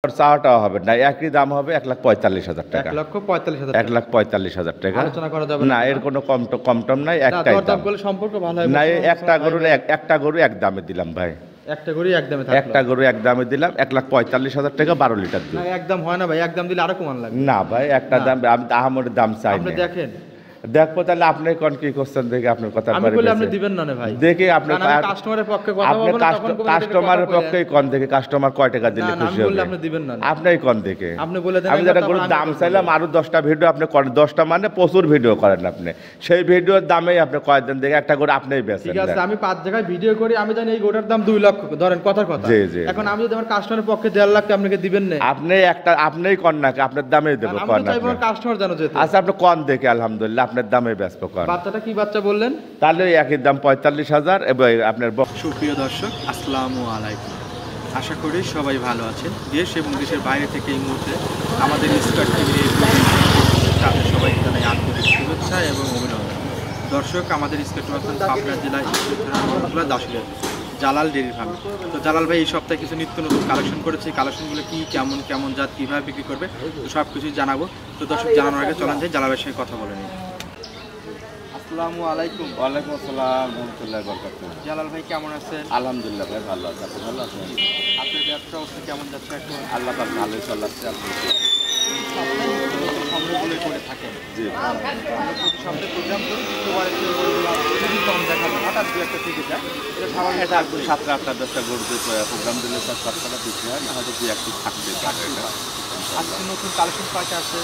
চাওয়াটাও হবে না, একই দাম হবে 1,45,000 টাকা। 1,45,000, 1,45,000 টাকা। আলোচনা করা যাবে না, এর কোনো কম টম নাই, একটাই দাম। সম্পর্ক ভালো হয় না, একটা গরু এক দামে দিলাম ভাই, একটা গরু এক দামে থাকলো। একটা গরু এক দামে দিলাম 1,45,000 টাকা, 12 লিটার দুধ। না, একদম হয় না ভাই, একদম দিলে আরো কমান লাগবে। না ভাই, একটা দাম, আমি আহামরি দাম চাই আপনি না। দেখেন, দেখবো তাহলে আপনি কোন কি করছেন দেখে আপনার কথা আমি বলে আপনি দিবেন না ভাই, দেখি আপনি কাস্টমারের পক্ষে কথা বলবো না, তখন কাস্টমারের পক্ষেই কোন দেখে, কাস্টমার কয় টাকা দিলে খুশি হবে আপনি দিবেন না, আপনিই কোন দেখে। আপনি বলে দেন, আমি যেটা গরুর দাম চাইলাম আরো 10টা ভিডিও আপনি করেন, 10টা মানে প্রচুর ভিডিও করেন আপনি, সেই ভিডিওর দামেই আপনি কয় দেন দেখে একটা গরু আপনিই বেচেন। ঠিক আছে, আমি 5 জায়গায় ভিডিও করি, আমি জানি এই গরুটার দাম 2 লক্ষ, ধরেন কথার কথা। জি জি। এখন আমি যদি আমার কাস্টমারের পক্ষে 1.5 লাখ আপনাকে দিবেন না, আপনিই কোন নাকি, আপনার দামেই দেবো কোন। আমি চাইবো কাস্টমার জানো যেতে। আচ্ছা, আপনি কোন দেখে, আলহামদুলিল্লাহ আপনার দামে বেচবো কোন। বাচ্চাটা কি বাচ্চা বললেন? তাহলে একই দাম 45,000। এবং আপনার সুপ্রিয় দর্শক, আসসালামু আলাইকুম। আশা করি সবাই ভালো আছেন। দেশ এবং দেশের বাইরে থেকে এই মুহূর্তে আমাদের স্টার টিভির তাদের সবাইকে জানাই আন্তরিক শুভেচ্ছা এবং অভিনন্দন। দর্শক, আমাদের স্টার টিভি পাবনা জেলায় দাসুরিয়া জালাল ডেইরি ফার্ম। তো জালাল ভাই এই সপ্তাহে কিছু নিত্য নতুন কালেকশন করেছে, কালেকশনগুলো কি কেমন জাত, কীভাবে বিক্রি করবে, তো সব কিছুই জানাবো। তো দর্শক, জানানোর আগে চলেন যাই জালাল ভাইয়ের সঙ্গে কথা বলে নিই। আসসালামু আলাইকুম। ওয়ালাইকুম আসসালাম রহমতুল্লাহি ওয়া বারাকাতুহু। জালাল ভাই কেমন আছেন? আলহামদুলিল্লাহ ভাই, ভালো আছি। আপনি ভালো আছেন? আপনার ব্যবসা অবস্থা কেমন যাচ্ছে এখন? আল্লাহ পাক ভালোই চলাচ্ছে। আপনি সংগ্রহগুলো করে থাকেন? জি, আমরা প্রতি সপ্তাহে প্রোগ্রাম করি, শুক্রবার খুবই কম দেখা যায়, হঠাৎ দু একটা থেকে যায়, এটা স্বাভাবিক। এটা 7টা 8টা 10টা গরু প্রোগ্রাম দিলে সব 7টা বিক্রি হয় না, হয়তো 2-1টি থাকবে। আজকে নতুন কালেকশন কয়টা আছে?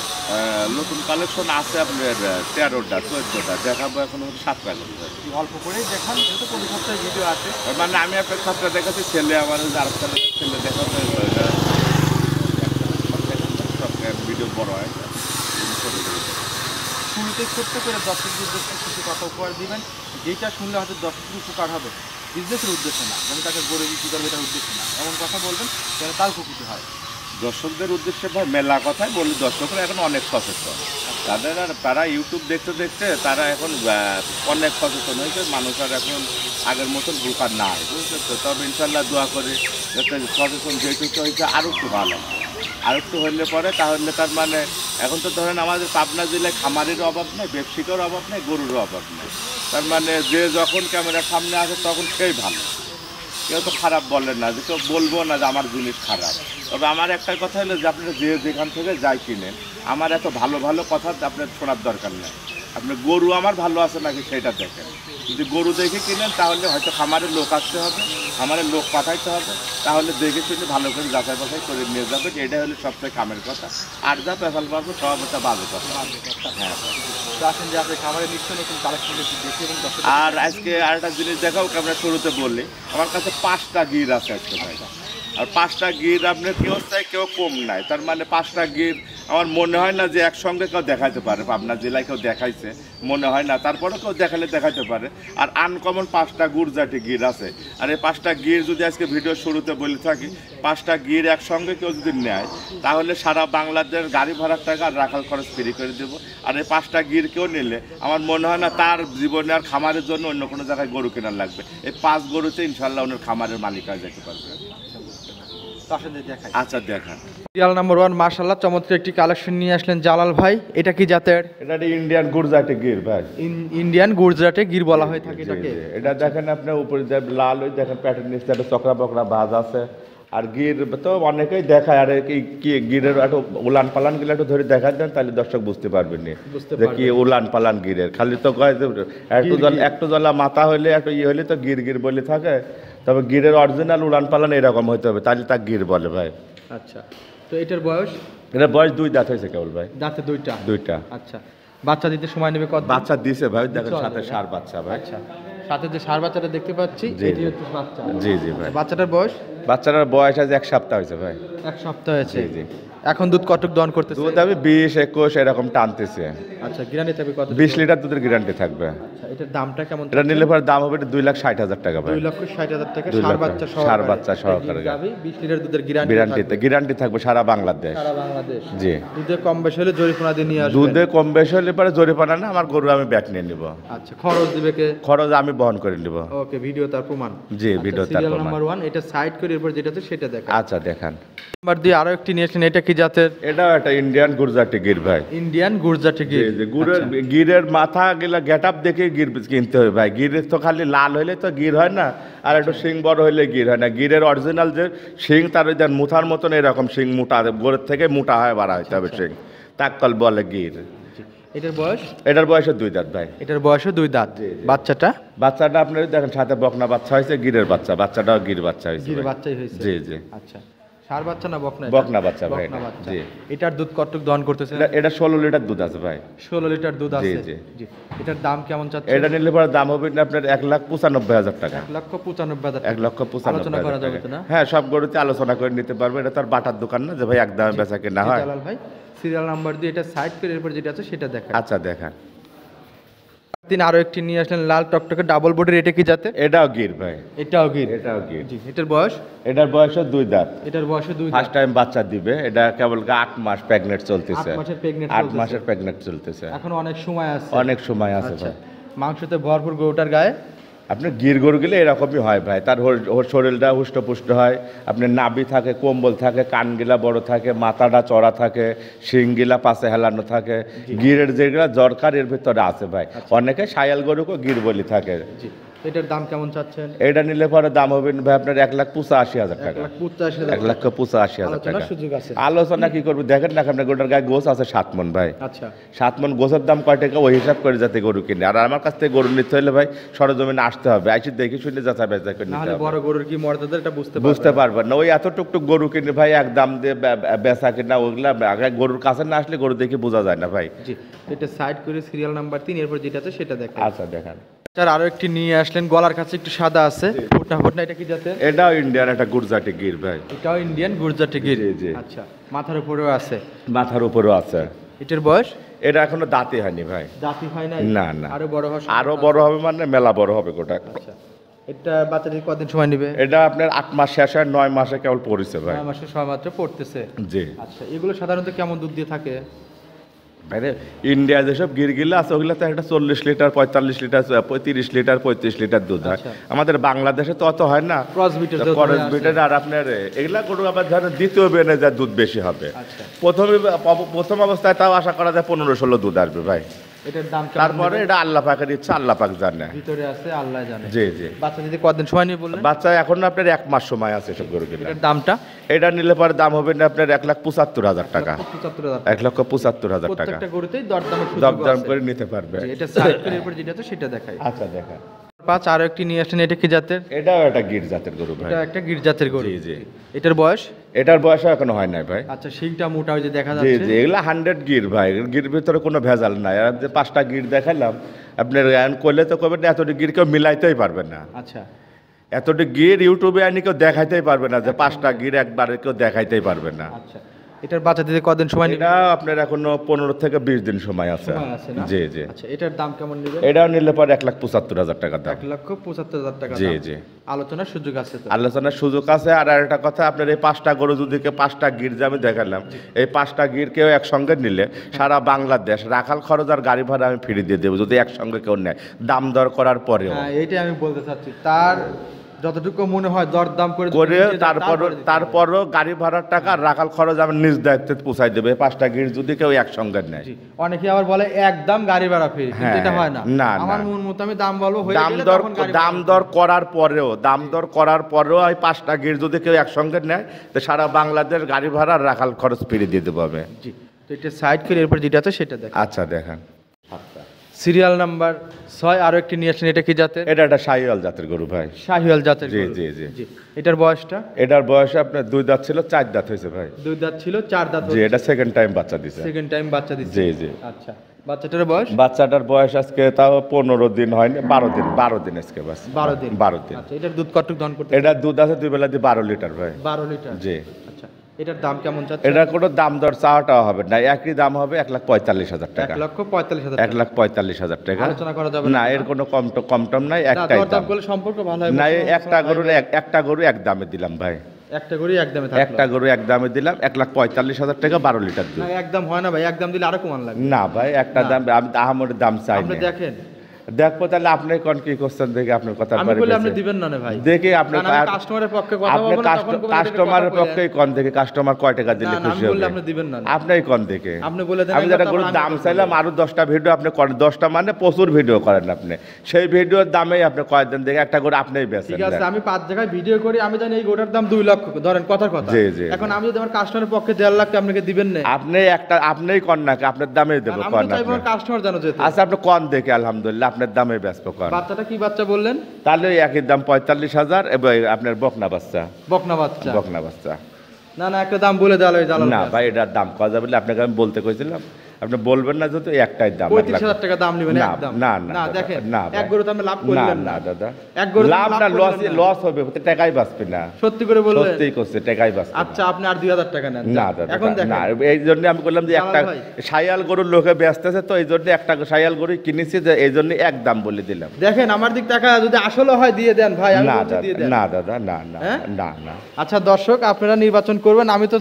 নতুন কালেকশন আছে আপনার 13টা 14টা, দেখাবো এখন 7টা করতে। অল্প করেই দেখান, যেহেতু প্রতি সপ্তাহে ভিডিও আছে। মানে আমি আপনার 7টা দেখাচ্ছি, ছেলে আমার আরেকটা ছেলে দেখাবে, ভিডিও বড় হয়। শুরুতে ছোট্ট করে দর্শকদের উদ্দেশ্যে কিছু কথা উপহার দিবেন, যেটা শুনলে হয়তো দর্শকদের উপকার হবে, বিজনেসের উদ্দেশ্যে না, যেন তাকে গড়ে বিক্রি করবে এটার উদ্দেশ্যে না, এমন কথা বলবেন যেন তার উপকৃত হয়। দর্শকদের উদ্দেশ্যে ভাই মেলা কথাই বলি, দর্শকরা এখন অনেক সচেতন, তারা ইউটিউব দেখতে দেখতে তারা এখন অনেক সচেতন হয়েছে। মানুষ আর এখন আগের মতন বোকা নাই, বুঝতে তো। তবে ইনশাল্লাহ দোয়া করে যাতে সচেতন যেটুকু হয়েছে আরও একটু ভালো, আর একটু হইলে পরে তাহলে তার মানে এখন তো ধরেন আমাদের পাবনা জেলায় খামারের অভাব নেই, ব্যবসায়িকের অভাব নেই, গরুর অভাব নেই। তার মানে যে যখন ক্যামেরার সামনে আসে তখন সেই ভালো, কেউ তো খারাপ বলেন না, যে কেউ বলবো না যে আমার জিনিস খারাপ। তবে আমার একটাই কথা হলো যে আপনারা যেখান থেকে যাই কিনেন, আমার এত ভালো ভালো কথা আপনার শোনার দরকার নেই। আপনি গরু আমার ভালো আছে নাকি সেটা দেখেন। যদি গরু দেখে কিনেন তাহলে হয়তো খামারের লোক আসতে হবে, খামারের লোক পাঠাইতে হবে, তাহলে দেখে শুনে ভালো করে যাচাই বাছাই করে নিয়ে যাবে, এটাই হলো সবচেয়ে কামের কথা। আর যা পেশাল পাবো সব একটা বাজে কথা। হ্যাঁ, আসেন যে আপনি খামারের নিত্য নতুন কালেকশন দেখি এবং আর আজকে আরেকটা জিনিস দেখাও, আমরা শুরুতে বললি আমার কাছে 5টা গির আছে আজকে ভাই। আর 5টা গির আপনার কেউ চাই কেউ কম নাই, তার মানে 5টা গির আমার মনে হয় না যে একসঙ্গে কেউ দেখাইতে পারে, পাবনা জেলায় কেউ দেখাইছে মনে হয় না, তারপরে কেউ দেখালে দেখাইতে পারে। আর আনকমন 5টা গুরজাটি গির আছে। আর এই 5টা গির যদি আজকে ভিডিও শুরুতে বলে থাকি, 5টা গির একসঙ্গে কেউ যদি নেয় তাহলে সারা বাংলাদেশ গাড়ি ভাড়ার টাকা আর রাখাল খরচ ফ্রি করে দেবো। আর এই 5টা গির কেউ নিলে আমার মনে হয় না তার জীবনে আর খামারের জন্য অন্য কোনো জায়গায় গরু কেনার লাগবে। এই 5 গরুতে ইনশাল্লাহ ওনার খামারের মালিক হয়ে যেতে পারবে। আচ্ছা দেখান। সিরিয়াল নাম্বার 1, মাশাআল্লাহ চমৎকার একটি কালেকশন নিয়ে আসলেন জালাল ভাই। এটা কি জাতের? এটা ইন্ডিয়ান গুরজাটি গির ভাই। ইন্ডিয়ান গুজরাটে গির বলা হয়ে থাকে এটাকে। এটা দেখেন আপনার উপরে লাল ওই দেখেন প্যাটার্ন নিচে একটা চকরা বকরা বাজ আছে। আর গির তো অনেকেই দেখায়, আর কি গিরের একটু উলান পালান গিলে একটু ধরে দেখা দেন তাহলে দর্শক বুঝতে পারবেন যে কি উলান পালান গিরের। খালি তো কয় যে একটু জলা মাথা হইলে একটু হইলে তো গির গির বলে থাকে, তবে গিরের অরিজিনাল উলান পালান এরকম হইতে হবে, তাহলে তা গির বলে ভাই। আচ্ছা, তো এটার বয়স? এটা বয়স 2 দাঁত হয়েছে কেবল ভাই। দাঁতে 2টা। আচ্ছা, বাচ্চা দিতে সময় নেবে কত? বাচ্চা দিছে ভাই, দেখেন সাথে ষাঁড় বাচ্চা ভাই। আচ্ছা, সাথে যে ষাঁড় বাচ্চাটা দেখতে পাচ্ছি এটি হচ্ছে বাচ্চা। জি জি ভাই। বাচ্চাটার বয়স? বাচ্চাটার বয়স আজ 1 সপ্তাহ হয়েছে ভাই। 1 সপ্তাহ হয়েছে। জি জি। এখন দুধ কতটুক দহন করতেছে? দুধ আমি 20-21 এরকম টানতেছে। আচ্ছা, গ্যারান্টি থাকবে কত? 20 লিটার দুধের গ্যারান্টি থাকবে। আচ্ছা, এটার দামটা কেমন? এটা নিলে পরে দাম হবে 2,60,000 টাকা ভাই। 2,60,000 টাকা ষাঁড় বাচ্চা সহকারে 20 লিটার দুধের গ্যারান্টি থাকবে সারা বাংলাদেশ। জি। দুধে কম বেশি হলে জরিমানা দিয়ে নিয়ে আসবেন। দুধে কম বেশি হলে পরে জরিমানা না, আমার গরু আমি ব্যাক নিয়ে নিব। আচ্ছা, খরচ দিবে কে? খরচ আমি বহন করে নিব। ওকে, ভিডিও তার প্রমাণ। জি, ভিডিও তার প্রমাণ। সিরিয়াল নাম্বার 1 এটা সাইড করে এরপর যেটাতে সেটা দেখা। আচ্ছা দেখান। নাম্বার দিয়ে আরো একটি নিয়েছেন, এটা কি জাতের? এটাও একটা ইন্ডিয়ান গুজরাটি গির ভাই। ইন্ডিয়ান গুজরাটি গির। গুড়ের গিরের মাথা গেলা গেট আপ দেখে গির কিনতে হবে ভাই। গিরের তো খালি লাল হইলে তো গির হয় না, আর একটু শিং বড় হইলে গির হয় না। গিরের অরিজিনাল যে শিং, তার ওই মুথার মতন এরকম শিং মোটা, গোড়ের থেকে মোটা হয় বাড়া হইতে হবে শিং, তাক্কল বলে গির। এটার বয়স? এটার বয়সে 2 দাঁত ভাই। এটার বয়সে 2 দাঁত। বাচ্চাটা? বাচ্চাটা আপনার দেখেন সাথে বকনা বাচ্চা হয়েছে, গিরের বাচ্চা, বাচ্চাটাও গির বাচ্চা হয়েছে। গির বাচ্চাই হয়েছে? জি জি। আচ্ছা, ষাঁড় বাচ্চা না বকনা? বকনা বাচ্চা ভাই। বকনা বাচ্চা। জি। এটার দুধ কতটুক দহন করতেছে? এটা 16 লিটার দুধ আছে ভাই। 16 লিটার দুধ আছে। জি জি। জি। এটার দাম কেমন চাচ্ছেন? এটা নিলে পরে দাম হবে আপনার 1,95,000 টাকা। 1,95,000 টাকা। 1,95,000 আলোচনা করা যাবে তো না? হ্যাঁ, সব গরুতে আলোচনা করে নিতে পারবে। এটা তার বাটার দোকান না যে ভাই একদমে বেচা কেনা হয়। জালাল ভাই, সিরিয়াল নাম্বার দিয়ে এটা সাইড করে এরপর যেটা আছে সেটা দেখা। আচ্ছা দেখান। দিন আরো একটি নিয়ে আসলেন লাল টকটকে ডাবল বডির, এটা কি জাতের? এটাও গির ভাই। এটাও গির। এটাও গির। জি। এটার বয়স? এটার বয়স 2 দাঁত। এটার বয়সে 2 দাঁত। ফার্স্ট টাইম বাচ্চা দিবে। এটা কেবল 8 মাস প্রেগনেন্ট চলতেছে। 8 মাসের প্রেগনেন্ট 8 মাসের প্রেগনেন্ট চলতেছে। এখন অনেক সময় আছে। অনেক সময় আছে আচ্ছা। ভাই। মাংসতে ভরপুর গরুটার গায়ে। আপনার গির গরু গেলে এরকমই হয় ভাই, তার শরীরটা হুষ্টপুষ্ট হয়, আপনার নাভি থাকে, কম্বল থাকে, কানগিলা বড় থাকে, মাথাটা চড়া থাকে, শিংগিলা পাশে হেলানো থাকে। গিরের যেগুলা দরকার এর ভিতরে আছে ভাই। অনেকে শায়াল গরুকে গির বলি থাকে। জি। এটার দাম কেমন চাচ্ছেন? এটা নিলে পরে দাম হবে ভাই আপনার 1,85,000 টাকা। 1,85,000। 1,85,000 টাকা। আলোচনার সুযোগ আছে। আলোচনা কি করবো দেখেন না, আপনার গরুটার গায়ে গোছ আছে 7 মণ ভাই। আচ্ছা। 7 মণ গোছের দাম কয় টাকা ওই হিসাব করে যাতে গরু কিনে। আর আমার কাছ থেকে গরু নিতে হলে ভাই সরজমিনে আসতে হবে, আইসি দেখে শুনে যাচাই বাছাই করে না নিতে হলে হবে। বড় গরুর কি মর্যাদা এটা বুঝতে পারবেন না। ওই এত টুকটুক গরু কিনে ভাই এক দাম দিয়ে বেচা কিনা, ওইগুলা আগে গরুর কাছে না আসলে গরু দেখে বোঝা যায় না ভাই। জি। এটা সাইড করে সিরিয়াল নাম্বার 3 এরপর যেটা আছে সেটা দেখা। আচ্ছা দেখান। স্যার আরো একটি নিয়ে আসলেন, গলার কাছে একটু সাদা আছে, ফুটনা ফুটনা, এটা কি জাতের? এটাও ইন্ডিয়ান একটা গুজরাটি গির ভাই। এটাও ইন্ডিয়ান গুজরাটি গির। জি, জি। আচ্ছা, মাথার উপরেও আছে। মাথার উপরেও আছে। এটার বয়স? এটা এখনো দাঁতই হয়নি ভাই। দাঁতি হয় নাই? না না। আরো বড় হবে? আরো বড় হবে মানে মেলা বড় হবে গোটা। আচ্ছা। এটা বাচ্চাদের কতদিন সময় নেবে? এটা আপনার 8 মাস শেষ হয়, 9 মাসে কেবল পড়েছে ভাই। 9 মাসের সময় মাত্র পড়তেছে। জি। আচ্ছা, এগুলো সাধারণত কেমন দুধ দিয়ে থাকে? মানে ইন্ডিয়া যেসব গিরগিলা আছে ওগুলো তো একটা 40 লিটার, 45 লিটার, 30 লিটার, 35 লিটার দুধ হয়। আচ্ছা। আমাদের বাংলাদেশে তো অত হয় না। ক্রস বিটের দুধ ক্রস আছে। বিটের আর আপনার এগুলা গরু আবার ধরেন দ্বিতীয় বেনে যা দুধ বেশি হবে। আচ্ছা। প্রথম অবস্থায় তাও আশা করা যায় 15-16 দুধ আসবে ভাই। এটার দাম কেমন? তারপরে এটা আল্লাহ পাকের ইচ্ছা, আল্লাহ পাক জানে। ভিতরে আছে আল্লাহ জানে। জি জি। বাচ্চা যদি কতদিন সময় নিয়ে বললেন? বাচ্চা এখন আপনার 1 মাস সময় আছে সব গরু কিনা। এটার দামটা? এটা নিলে পরে দাম হবে না আপনার 1,75,000 টাকা। 75,000। 1,75,000 টাকা। প্রত্যেকটা গরুতেই দরদামের সুযোগ দরদাম আছে। করে নিতে পারবে। জি, এটা সাইড করে এরপর যেটা আছে সেটা দেখাই। আচ্ছা দেখা। 5 আরো একটি নিয়ে আসেন, এটা কি জাতের? এটাও একটা গির জাতের গরু ভাই। এটা একটা গির জাতের গরু। জি, জি। এটার বয়স? এটার বয়সও এখনো হয় নাই ভাই। আচ্ছা, শিংটা মোটা ওই যে দেখা জি যাচ্ছে। জি, এগুলা 100 গির ভাই। গির ভিতরে কোনো ভেজাল নাই। আর যে 5টা গির দেখালাম আপনার করলে তো কবে না, এতটি গির কেউ মিলাইতেই পারবে না। আচ্ছা। এতটি গির ইউটিউবে আনি কেউ দেখাইতেই পারবে না, যে 5টা গির একবারে কেউ দেখাইতেই পারবে না। আচ্ছা, এটার বাচ্চা দিতে কতদিন সময় নেবে? এটা আপনার এখনো 15 থেকে 20 দিন সময় আছে। সময় আছে না? জি জি। আচ্ছা, এটার দাম কেমন নেবে? এটাও নিলে পরে 1,75,000 টাকা দাম। 1,75,000 টাকা জি দাম। জি। আলোচনার সুযোগ আছে তো? আলোচনার সুযোগ আছে। আর একটা কথা, আপনার এই 5টা গরু যদি 5টা গির যে আমি দেখালাম, এই 5টা গির কেউ একসঙ্গে নিলে সারা বাংলাদেশ রাখাল খরচ আর গাড়ি ভাড়া আমি ফিরিয়ে দিয়ে দেবো, যদি একসঙ্গে কেউ নেয়, দাম দর করার পরেও। হ্যাঁ, এইটাই আমি বলতে চাচ্ছি। তার যতটুকু মনে হয় দরদাম করে তারপরও গাড়ি ভাড়ার টাকা আর রাখাল খরচ আমি নিজ দায়িত্বে পৌঁছাই দেবে, 5টা গির যদি কেউ একসঙ্গে নেয়। জি। অনেকে আবার বলে একদম গাড়ি ভাড়া ফ্রি, কিন্তু হ্যাঁ, এটা হয় না। না, আমার না। মন মতো আমি দাম বলবো, হয়ে দাম গেলে দর তখন গাড়ি দাম ভাড়া দর করার পরেও ওই 5টা গির যদি কেউ একসঙ্গে নেয়, তো সারা বাংলাদেশ গাড়ি ভাড়া আর রাখাল খরচ ফিরিয়ে দিয়ে দেবো আমি। জি। তো এটা সাইড করে এরপর যেটা আছে সেটা দেখ। আচ্ছা দেখান। সিরিয়াল নাম্বার 6 আরো একটি নিয়ে আসেন, এটা কি জাতের? এটা একটা শাহিওয়াল জাতের গরু ভাই। শাহিওয়াল জাতের জি, গরু। জি, জি। জি। এটার বয়সটা? এটার বয়স আপনার 2 দাঁত ছিল, 4 দাঁত হয়েছে ভাই। 2 দাঁত ছিল, 4 দাঁত জি, এটা সেকেন্ড টাইম বাচ্চা দিছে। সেকেন্ড টাইম বাচ্চা দিচ্ছে। জি, জি। আচ্ছা, বাচ্চাটার বয়স? বাচ্চাটার বয়স আজকে তাও 15 দিন হয়নি, 12 দিন আজকে বাস। 12 দিন। 12 দিন। আচ্ছা, এটার দুধ কতটুকু দহন করতে? এটা দুধ আছে 2 বেলা দিয়ে 12 লিটার ভাই। 12 লিটার। জি। আচ্ছা, এটার দাম কেমন চাচ্ছেন? এটা কোনো দাম দর চাওয়াটাও হবে না, একই দাম হবে 1,45,000 টাকা। 1,45,000 টাকা। 1,45,000 টাকা। আলোচনা করা যাবে না, এর কোনো কম টম নাই, একটাই দাম। দাম করলে সম্পর্ক ভালো হয়। না, একটা গরু এক দামে দিলাম ভাই। একটা গরু একদমে থাকলো। একটা গরু এক দামে দিলাম, 1,45,000 টাকা, 12 লিটার দুধ। না, একদম হয় না ভাই, একদম দিলে আরো কমান লাগবে। না ভাই, একটা দাম আমি আহামরির দাম চাই আপনি না। দেখেন দেখবো তাহলে আপনি কোন কি করছেন দেখে আপনার কথা আমি বলে আপনি দিবেন না ভাই, দেখে আপনি কাস্টমারের পক্ষে কথা বলবো না, তখন বলে কাস্টমারের পক্ষে কোন দেখে কাস্টমার কয় টাকা দিলে না, খুশি আমি বললে হবে আপনি দিবেন না। আপনিই কোন দেখে আপনি বলে দেন, আমি যেটা গরুর দাম চাইলাম আরো 10টা ভিডিও আপনি করেন, 10টা মানে প্রচুর ভিডিও করেন আপনি, সেই ভিডিওর দামেই আপনি কয়েকদিন দেখে একটা গরু আপনিই বেচেন। ঠিক আছে, আমি 5 জায়গায় ভিডিও করি, আমি জানি এই গোটার দাম 2 লক্ষ, ধরেন কথার কথা। জি, জি। এখন আমি যদি আমার কাস্টমারের পক্ষে 1.5 লাখ আপনাকে দিবেন না, আপনিই কন নাকি আপনার দামেই দেবো আমি কন তো চাইবো আপনি। কাস্টমার জানো যেতে। আচ্ছা আপনি কন দেখে আলহামদুলিল্লাহ আপনার দামে বেচবো কন। বাচ্চাটা কি বাচ্চা বললেন? তাহলে ওই একই দাম 45,000 এবং আপনার বকনা বাচ্চা। বকনা বাচ্চা? বকনা বাচ্চা। না না, একটা দাম বলে দেওয়া যায়। না ভাই, এটার দাম কত যাবে বলে আপনাকে আমি বলতে কইছিলাম, আপনি বলবেন না যেহেতু একটাই দাম 35,000 টাকা দাম নেবেন না, একদম? না, না না, দেখেন, না ভাই। এক গরুতে আমি লাভ না করলাম না দাদা, এক গরুতে লাভ না, লস হবে, টাকাই বাঁচবে না। সত্যি করে বললেন? সত্যিই করছে, টাকাই বাঁচবে। আচ্ছা, আপনি আর 2,000 টাকা নেন। না দাদা, এখন দেখেন, না, এই জন্য আমি বললাম যে একটা ভাই। শায়াল গরুর লোকে ব্যস্তেছে, তো এই জন্য একটা শায়াল গরু কিনেছি, যে এই জন্য এক দাম বলে দিলাম। দেখেন আমার দিক টাকা যদি আসলে হয় দিয়ে দেন ভাই, আমি না বলছি দিয়ে দাদা, দেন। না দাদা, না না হ্যাঁ? না না। আচ্ছা দর্শক, আপনারা নির্বাচন করবেন, আমি তো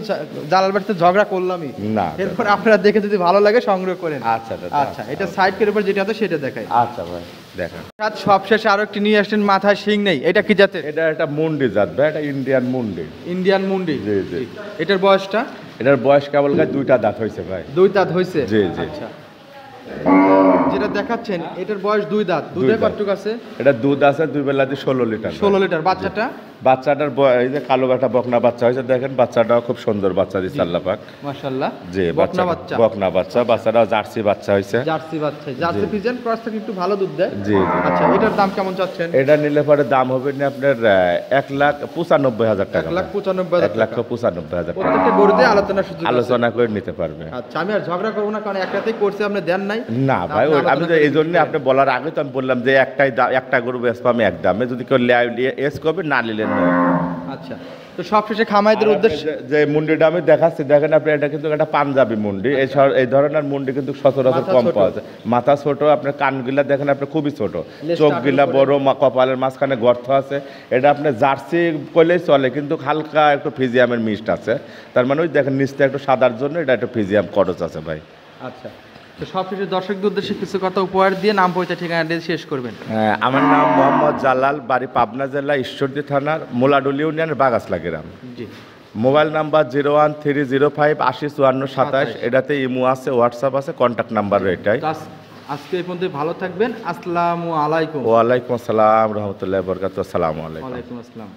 জালালবাড়িতে ঝগড়া করলামই না, এরপর আপনারা দেখে যদি ভালো লাগে সংগ্রহ করেন। আচ্ছা দাদা, আচ্ছা, এটা সাইড করে এবার যেটা আছে সেটা দেখাই। আচ্ছা ভাই দেখেন। সবশেষে আরো একটি নিয়ে আসছেন, মাথায় শিং নেই, এটা কি জাতের? এটা একটা মুন্ডি জাত ভাই, এটা ইন্ডিয়ান মুন্ডি। ইন্ডিয়ান মুন্ডি? জি, জি। এটার বয়সটা? এটার বয়স কেবল গায়ে 2টা দাঁত হয়েছে ভাই। 2 দাঁত হয়েছে? জি, জি। আচ্ছা, যেটা দেখাচ্ছেন এটার বয়স 2 দাঁত। দুধে দুই দাঁত। কতটুকু আছে? এটা দুধ আছে 2 বেলাতে 16 লিটার। 16 লিটার। বাচ্চাটা? বাচ্চাটার এই যে কালো একটা বকনা বাচ্চা হয়েছে, দেখেন বাচ্চাটাও খুব সুন্দর বাচ্চা দিচ্ছে আল্লাহ পাক। মাশাআল্লাহ। জি, বকনা বাচ্চা? বকনা বাচ্চা, বাচ্চাটাও জার্সি বাচ্চা হয়েছে। জার্সি বাচ্চা? জার্সি ফিজিয়ান ক্রস থেকে একটু ভালো দুধ দেয়। জি, জি। আচ্ছা, এটার দাম কেমন চাচ্ছেন? এটা নিলে পরে দাম হবে না আপনার 1,95,000 টাকা। 1,95,000 টাকা। 1,95,000 টাকা প্রত্যেকটা গরুতে আলোচনার সুযোগ আছে। আলোচনা করে নিতে পারবে। আচ্ছা, আমি আর ঝগড়া করবো না, কারণ একটাতেই করছে, আপনি দেন নাই। না ভাই, আপনি আমি আলোচনা তো করে এই জন্য নিতে আপনি বলার আগে তো আমি বললাম যে একটা গরু বেচবো আমি এক দামে, যদি কেউ এস করবে না নিলেন না। আচ্ছা, তো সবশেষে খামাইদের উদ্দেশ্যে যে মুন্ডিটা আমি দেখাচ্ছি, দেখেন আপনি, এটা কিন্তু একটা পাঞ্জাবি মুন্ডি। এই ধরনের মুন্ডি কিন্তু সচরাচর মাথা কম ছোট। পাওয়া যায়। মাথা ছোট, আপনার কানগুলা দেখেন আপনি খুবই ছোট, লেজটা চোখগুলা আটকে বড়, কপালের মাঝখানে গর্ত আছে। এটা আপনি জার্সি করলেই চলে, কিন্তু হালকা একটু ফিজিয়ামের মিষ্ট আছে। তার মানে ওই দেখেন নিচটা একটু সাদার জন্য এটা একটু ফিজিয়াম খরচ আছে ভাই। আচ্ছা, তো সবশেষে দর্শকদের উদ্দেশ্যে কিছু কথা উপহার দিয়ে নাম পরিচয় ঠিকানা দিয়ে শেষ করবেন। হ্যাঁ, আমার নাম মোহাম্মদ জালাল, বাড়ি পাবনা জেলা ঈশ্বরদী থানার মোলাডুল ইউনিয়নের বাগাসলা গ্রাম। জি। Mobile number 01305805427। এটাতে ইমো আছে, হোয়াটসঅ্যাপ আছে, কন্ট্যাক্ট নাম্বার এটাই। তো আজকে এই পর্যন্ত ভালো থাকবেন। আসসালামু আলাইকুম। ওয়ালাইকুম আসসালাম রহমতুল্লাহ বরকাত। আসসালামু আলাইকুম। ওয়ালাইকুম আসসালাম।